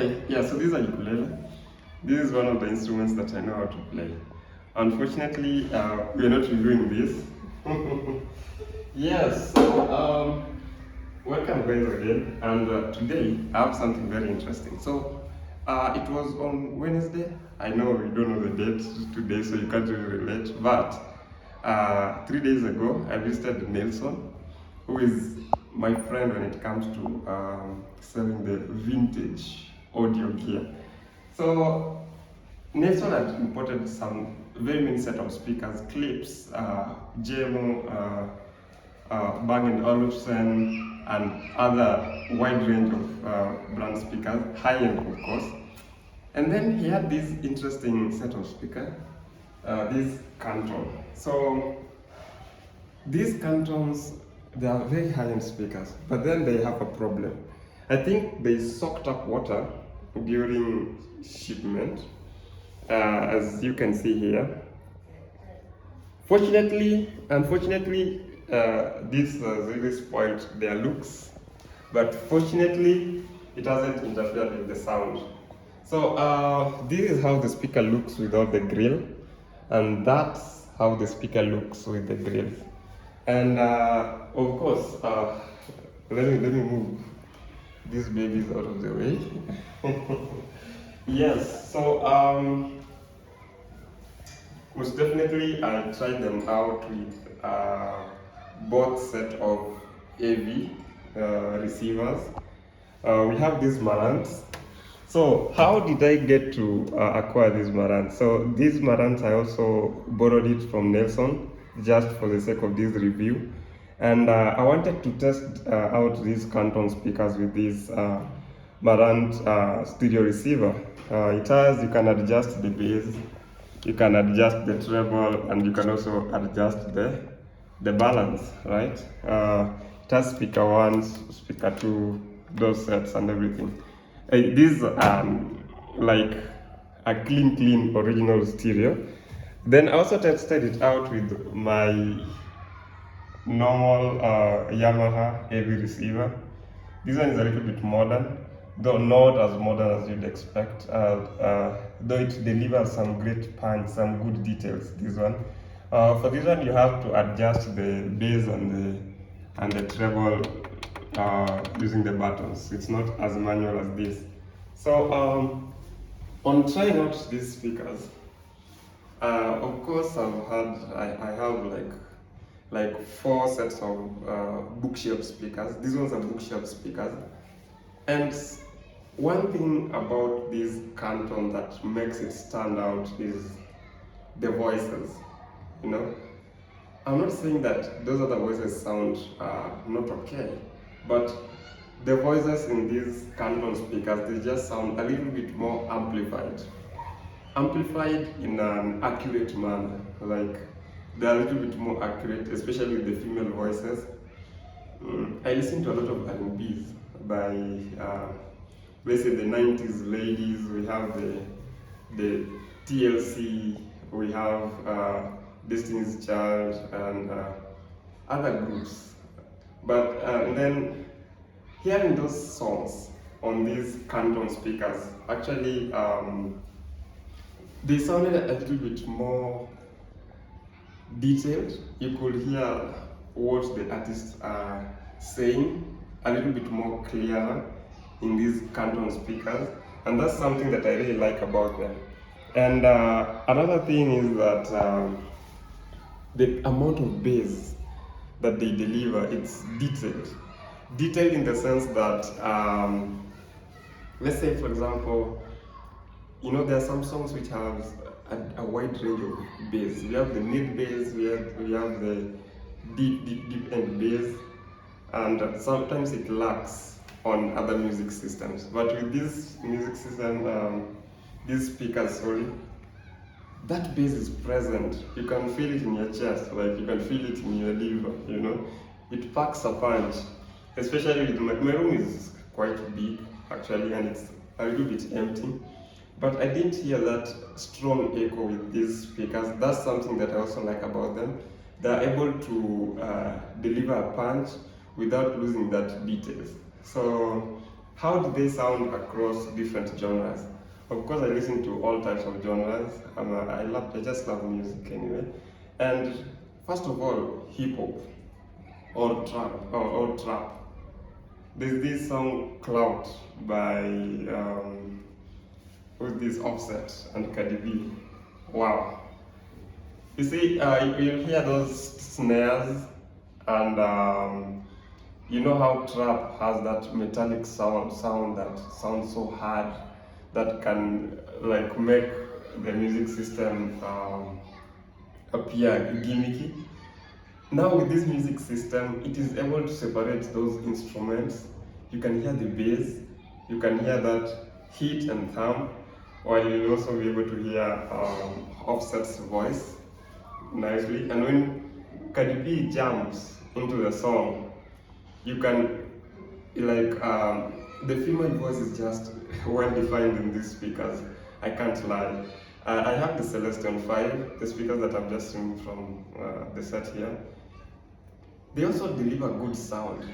Okay, yeah, so this is a ukulele. This is one of the instruments that I know how to play. Unfortunately, we are not reviewing this. Yes, so welcome guys again, and today I have something very interesting. So it was on Wednesday. I know you don't know the date today, so you can't really relate, but 3 days ago I visited Nelson, who is my friend when it comes to selling the vintage audio gear. So Nelson had imported some very many set of speakers, clips, JMO, Bang & Olufsen, and other wide range of brand speakers, high-end of course. And then he had this interesting set of speakers, this Canton. So these Cantons, they are very high-end speakers, but then they have a problem. I think they soaked up water during shipment, as you can see here. Unfortunately, this really spoiled their looks, but fortunately, it hasn't interfered with the sound. So this is how the speaker looks without the grill, and that's how the speaker looks with the grill. And of course, let me move these babies out of the way. Yes, so most definitely I tried them out with both set of AV receivers. We have these Marantz. So how did I get to acquire these Marantz? So these Marantz I also borrowed it from Nelson just for the sake of this review. And I wanted to test out these Canton speakers with this Marantz stereo receiver. You can adjust the bass, you can adjust the treble, and you can also adjust the balance, right? It has speaker 1, speaker 2, those sets and everything. These like a clean original stereo. Then I also tested it out with my normal Yamaha AV receiver. This one is a little bit modern, though not as modern as you'd expect, though it delivers some great punch, some good details, this one. For this one you have to adjust the bass and the treble using the buttons. It's not as manual as this. So on trying out these speakers, of course I have like 4 sets of bookshelf speakers. These ones are bookshelf speakers. And one thing about this Canton that makes it stand out is the voices, you know. I'm not saying that those other voices sound not okay, but the voices in these Canton speakers, they just sound a little bit more amplified. Amplified in an accurate manner, like they're a little bit more accurate, especially with the female voices. I listen to a lot of R&Bs by, let's say, the 90s ladies. We have the TLC, we have Destiny's Child, and other groups. But then hearing those songs on these Canton speakers, actually, they sounded a little bit more detailed. You could hear what the artists are saying a little bit more clearer in these Canton speakers, and that's something that I really like about them. And another thing is that the amount of bass that they deliver, it's detailed. Detailed in the sense that, let's say for example, you know, there are some songs which have a wide range of bass. We have the mid bass, we have the deep end bass, and sometimes it lacks on other music systems. But with this music system, these speakers, sorry, that bass is present. You can feel it in your chest, like you can feel it in your liver, you know. It packs a punch, especially with my room is quite big actually, and it's a little bit empty. But I didn't hear that strong echo with these speakers. That's something that I also like about them. They're able to deliver a punch without losing that details. So how do they sound across different genres? Of course, I listen to all types of genres. I just love music anyway. And first of all, hip hop or trap. There's this song "Clout" by who's this Offset and Cardi B. Wow. You see, you'll hear those snares, and you know how trap has that metallic sound that sounds so hard, that can like make the music system appear gimmicky. Now with this music system, it is able to separate those instruments. You can hear the bass, you can hear that hit and thump, while you'll also be able to hear Offset's voice nicely. And when Cardi B jumps into the song, you can the female voice is just well defined in these speakers. I can't lie. I have the Celestion 5, the speakers that I've just removed from the set here. They also deliver good sound.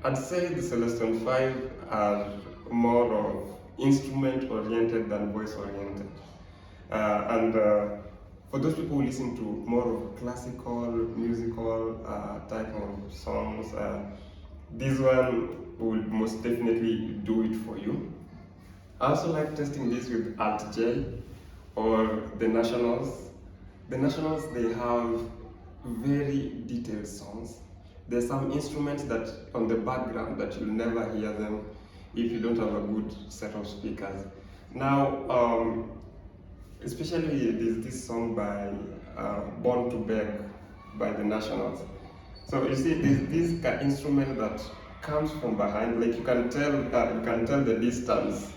I'd say the Celestion 5 are more of instrument oriented than voice oriented. And for those people who listen to more of classical, musical type of songs, this one will most definitely do it for you. I also like testing this with Alt J or the Nationals. The Nationals, they have very detailed songs. There's some instruments that on the background that you'll never hear them if you don't have a good set of speakers. Now, especially there's this song by Born to Beg by the Nationals. So you see, there's this instrument that comes from behind, like you can tell the distance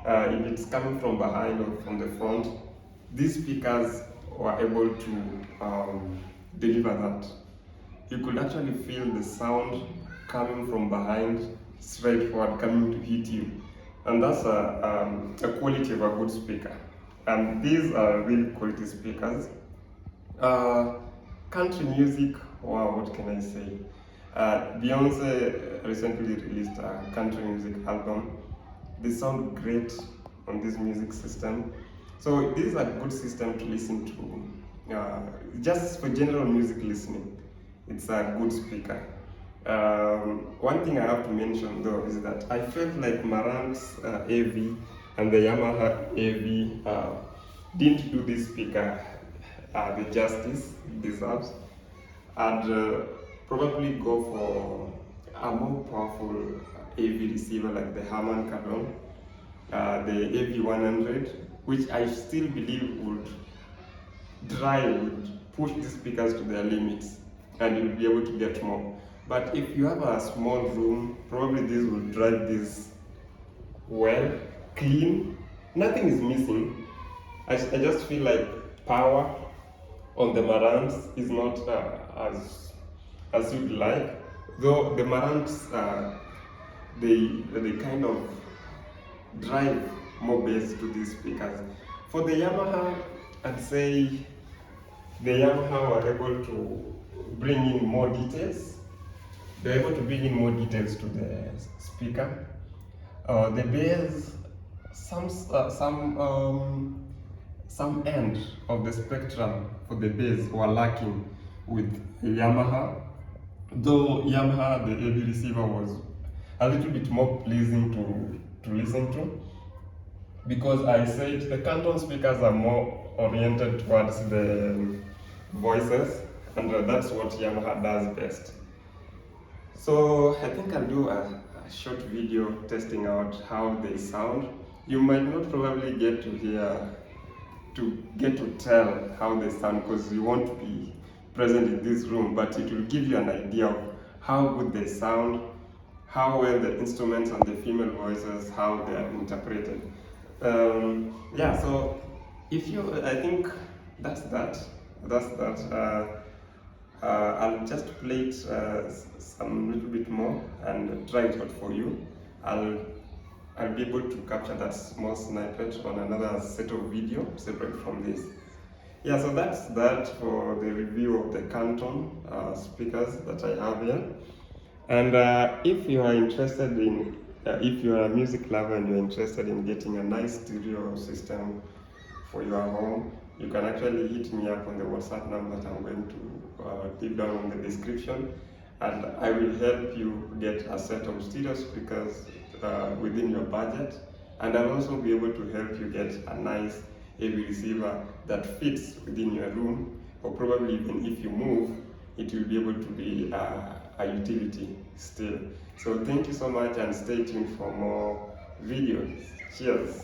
if it's coming from behind or from the front. These speakers were able to deliver that. You could actually feel the sound coming from behind, straight forward, coming to hit you. And that's a quality of a good speaker. And these are really quality speakers. Country music, wow, what can I say? Beyonce recently released a country music album. They sound great on this music system. So this is a good system to listen to. Just for general music listening, it's a good speaker. One thing I have to mention though is that I felt like Marant's AV and the Yamaha AV didn't do this speaker the justice it deserves. I'd probably go for a more powerful AV receiver like the Harman Kardon, the AV100, which I still believe would push these speakers to their limits, and you'll be able to get more. But if you have a small room, probably this will drive this well, clean. Nothing is missing. I just feel like power on the Marantz is not as you'd like. Though the Marantz, they kind of drive more bass to these speakers. For the Yamaha, I'd say the Yamaha were able to bring in more details. They're able to bring in more details to the speaker. The bass, some end of the spectrum for the bass were lacking with Yamaha. Though Yamaha, the AV receiver, was a little bit more pleasing to listen to, because I said the Canton speakers are more oriented towards the voices, and that's what Yamaha does best. So I think I'll do a short video testing out how they sound. You might not probably get to tell how they sound because you won't be present in this room, but it will give you an idea of how good they sound, how well the instruments and the female voices, how they are interpreted. Yeah, so I think that's that. I'll just play it some little bit more and try it out for you. I'll be able to capture that small snippet on another set of video separate from this. Yeah, so that's that for the review of the Canton speakers that I have here. And if you are interested in If you're a music lover and you're interested in getting a nice stereo system for your home, you can actually hit me up on the WhatsApp number that I'm going to leave down in the description, and I will help you get a set of stereo speakers within your budget, and I'll also be able to help you get a nice AV receiver that fits within your room, or probably even if you move, it will be able to be a utility still. So thank you so much, and stay tuned for more videos. Cheers.